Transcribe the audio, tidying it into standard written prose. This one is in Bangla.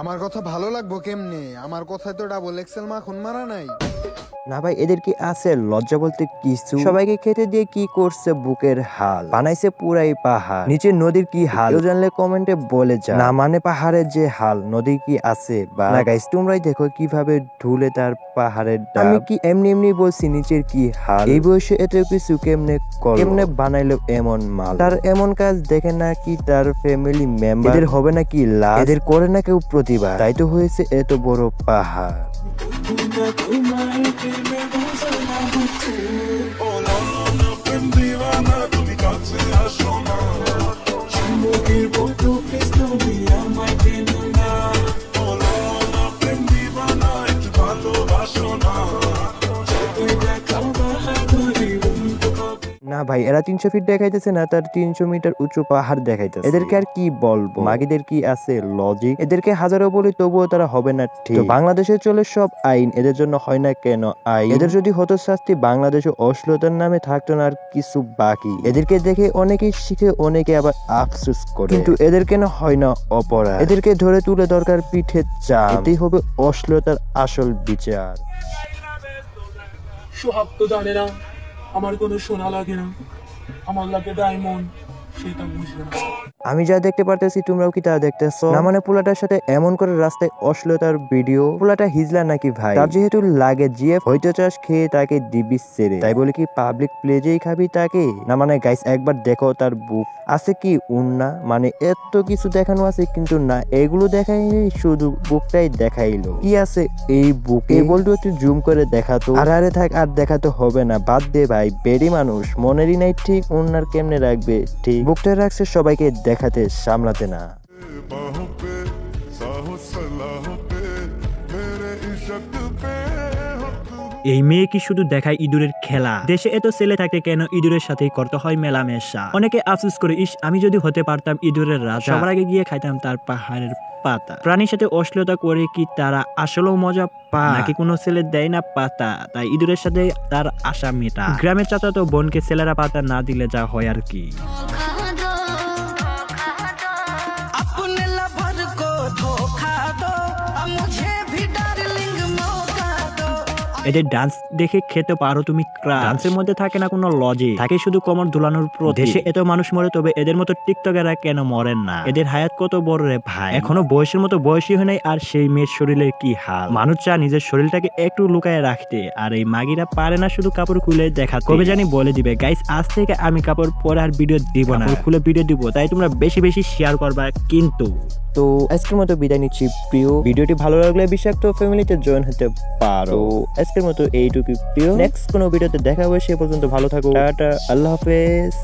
আমার কথা ভালো লাগবো কেমনে? আমার কথায় তো ডাবল এক্সেল মাখন মারা নাই। না ভাই, এদের কি আছে লজ্জা বলতে কিছু? সবাইকে খেতে দিয়ে কি করছে বুকের হাল, বানাইছে পুরাই পাহাড়। নিচে নদীর কি হাল কেউ জানলে কমেন্টে বলে যা। না মানে পাহাড়ের যে হাল, নদীর কি আছে বা না? গাইস তোমরাই দেখো কিভাবে ঢুলে তার পাহাড়ের ডাব। আমি কি এমনি এমনি বলছি নিচের কি হাল? এই বয়সে এত কিছু কেমনে করলো? কেমনে বানাইলো এমন মাল? তার এমন কাজ দেখে না কি তার ফ্যামিলি মেম্বার? এদের হবে না কি লাভ? এদের করে না কেউ প্রতিভা? তাই তো হয়েছে এত বড় পাহাড়। না ভাই, এরা 300 ফিট দেখাইতেছে না, তার 300 মিটার উঁচু পাহাড় দেখাইতেছে। এদেরকে আর কি বলবো? মাগিদের কি আছে লজিক? এদেরকে হাজারো বলি তবুও তারা হবে না ঠিক। তো বাংলাদেশে চলে সব আইন, এদের জন্য হয় না কেন আইন? এদের যদি হতো শাস্তি, বাংলাদেশে অশ্লীলতার নামে থাকতো না আর কিছু বাকি। এদেরকে দেখে অনেকেই শিখে, অনেকে আবার আফসোস করে, কিন্তু এদের কেন হয় না অপরাধ? এদেরকে ধরে তুলে দরকার পিঠে চাপ, এতেই হবে অশ্লীলতার আসল বিচার। সোহাগ তো জানে না আমার কোনো সোনা লাগে না, আমার লাগে ডায়মন্ড, সেটা বুঝবে না। আমি যা দেখতে পারতেছি তোমরাও কি তা দেখতেছো? না মানে পোলাটার সাথে এমন করে রাস্তায় অশ্লীলতার ভিডিও। পোলাটা হিজলা নাকি ভাই? তার যেহেতু লাগে জিএফ, হয়তো চাষ খেয়ে তাকে দিবি ছেড়ে, তাই বলে কি পাবলিক প্লেজেই খাবি তাকে? না মানে গাইস একবার দেখো তার বুক আছে কি উন্না, মানে এত কিছু দেখানো আছে কিন্তু না, এগুলো দেখাই শুধু বুকটাই দেখাইলো। কি আছে এই বুকে? এই বলতো একটু জুম করে দেখাতো। আরে থাক, আর দেখাতে হবে না, বাদ দে ভাই, বেডি মানুষ মনেরই নাই ঠিক, উন্নার কেমনে রাখবে ঠিক? বুকটা রাখছে সবাইকে দেখাতে, সামলাতে না। এই মেয়ে কি শুধু দেখায় ইঁদুরের খেলা? দেশে এত ছেলে থাকে কেন ইঁদুরের সাথেই করতে হয় মেলামেশা? অনেকে আফসোস করে, ইস আমি যদি হতে পারতাম ইঁদুরের রাজা, সবার আগে গিয়ে খাইতাম তার পাহাড়ের পাতা। প্রাণীর সাথে অশ্লীলতা করে কি তারা আসলেও মজা পায় নাকি কোনো ছেলে দেয় না পাতা, তাই ইঁদুরের সাথে তার আশা মেটা? গ্রামের চাচাতো বোনকে ছেলেরা পাতা না দিলে যা হয় আর কি। এদের ডান্স দেখে খেতে পারো তুমি ক্রাশ। ডান্সের মধ্যে থাকে না কোনো লজিক, থাকে শুধু কোমর ধুলানোর প্রতীক। দেশে এত মানুষ মরে, তবে এদের মতো টিকটকেরা কেন মরেন না? এদের হায়াত কত বড় রে ভাই, এখনো বয়সের মতো বয়সী হয় নাই, আর সেই মেয়ের শরীরের কি হাল? মানুষ চায় নিজের শরীরটাকে একটু লুকায় রাখতে, আর এই মাগিরা পারে না শুধু কাপড় খুলে দেখাতে। কবে জানি বলে দিবে গাইস, আজ থেকে আমি কাপড় পরে আর ভিডিও দিব না, খুলে ভিডিও দিব, তাই তোমরা বেশি বেশি শেয়ার করবা কিন্তু। তো আজকের মতো বিদায় নিচ্ছি প্রিয়। ভিডিওটি ভালো লাগলে বিষাক্ত ফ্যামিলিতে জয়েন হতে পারো। আজকের মতো এইটুকু প্রিয়, নেক্সট কোনো ভিডিওতে দেখা হবে, সে পর্যন্ত ভালো থাকো, টাটা, আল্লাহ হাফেজ।